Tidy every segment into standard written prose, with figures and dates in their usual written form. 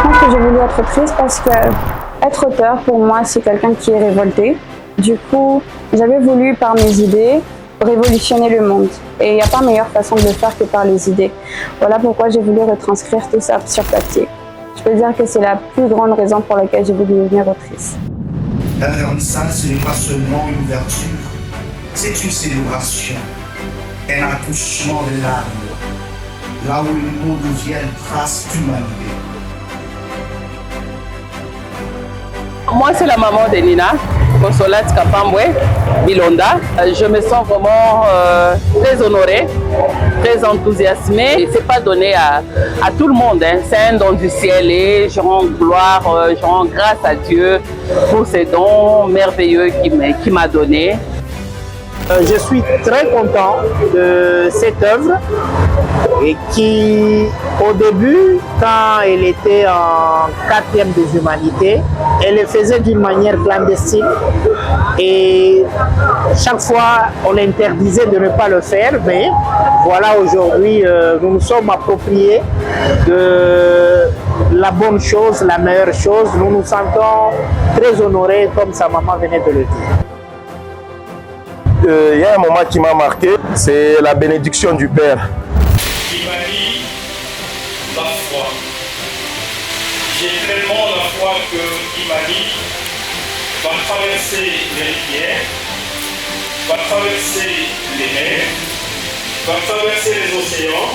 pense que j'ai voulu être autrice parce que être auteur, pour moi, c'est quelqu'un qui est révolté. Du coup, j'avais voulu, par mes idées, révolutionner le monde. Et il n'y a pas meilleure façon de le faire que par les idées. Voilà pourquoi j'ai voulu retranscrire tout ça sur papier. Je peux dire que c'est la plus grande raison pour laquelle j'ai voulu devenir autrice. La vernissage, ce n'est pas seulement une ouverture, c'est une célébration, un accouchement de l'âme, là où le mot devient une trace d'humanité. Moi, c'est la maman de Nina, Consolate Kapambwe, Bilonda. Je me sens vraiment très honorée, très enthousiasmée. Ce n'est pas donné à tout le monde, hein. C'est un don du ciel et je rends gloire, je rends grâce à Dieu pour ces dons merveilleux qu'il m'a donnés. Je suis très content de cette œuvre et qui, au début, quand elle était en 4e des humanités, elle le faisait d'une manière clandestine et chaque fois on interdisait de ne pas le faire, mais voilà, aujourd'hui nous nous sommes appropriés de la bonne chose, la meilleure chose. Nous nous sentons très honorés comme sa maman venait de le dire. Il y a un moment qui m'a marqué, c'est la bénédiction du Père. Il m'a dit la foi. J'ai pleinement la foi qu'il m'a dit va traverser les rivières, va traverser les mers, va traverser les océans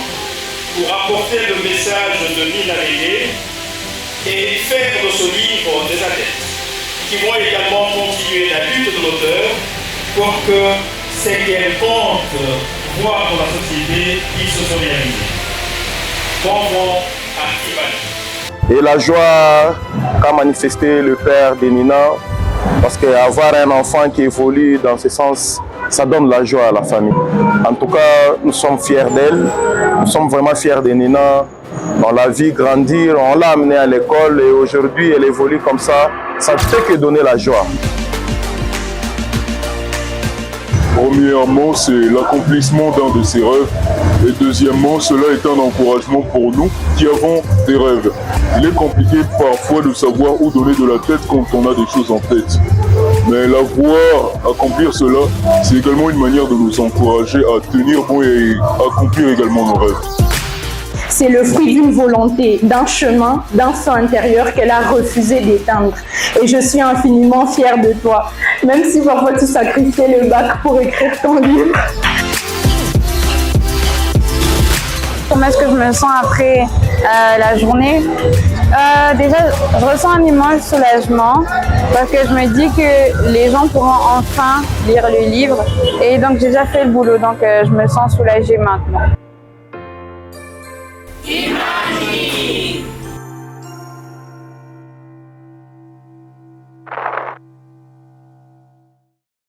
pour apporter le message de Nina Légué et faire de ce livre des adeptes qui vont également continuer la lutte de l'auteur pour que ce qu'elle compte voir pour la société, ils se sont réalisés. Bon vent à Kimani. Et la joie qu'a manifesté le père de Nina, parce qu'avoir un enfant qui évolue dans ce sens, ça donne la joie à la famille. En tout cas, nous sommes fiers d'elle, nous sommes vraiment fiers de Nina. On l'a vu grandir, on l'a amenée à l'école et aujourd'hui elle évolue comme ça ne fait que donner la joie. Premièrement, c'est l'accomplissement d'un de ses rêves. Et deuxièmement, cela est un encouragement pour nous qui avons des rêves. Il est compliqué parfois de savoir où donner de la tête quand on a des choses en tête. Mais la voir accomplir cela, c'est également une manière de nous encourager à tenir bon et accomplir également nos rêves. C'est le fruit d'une volonté, d'un chemin, d'un feu intérieur qu'elle a refusé d'éteindre. Et je suis infiniment fière de toi, même si parfois tu sacrifiais le bac pour écrire ton livre. Comment est-ce que je me sens après la journée? Déjà, je ressens un immense soulagement parce que je me dis que les gens pourront enfin lire le livre. Et donc, j'ai déjà fait le boulot, donc je me sens soulagée maintenant. Kimani.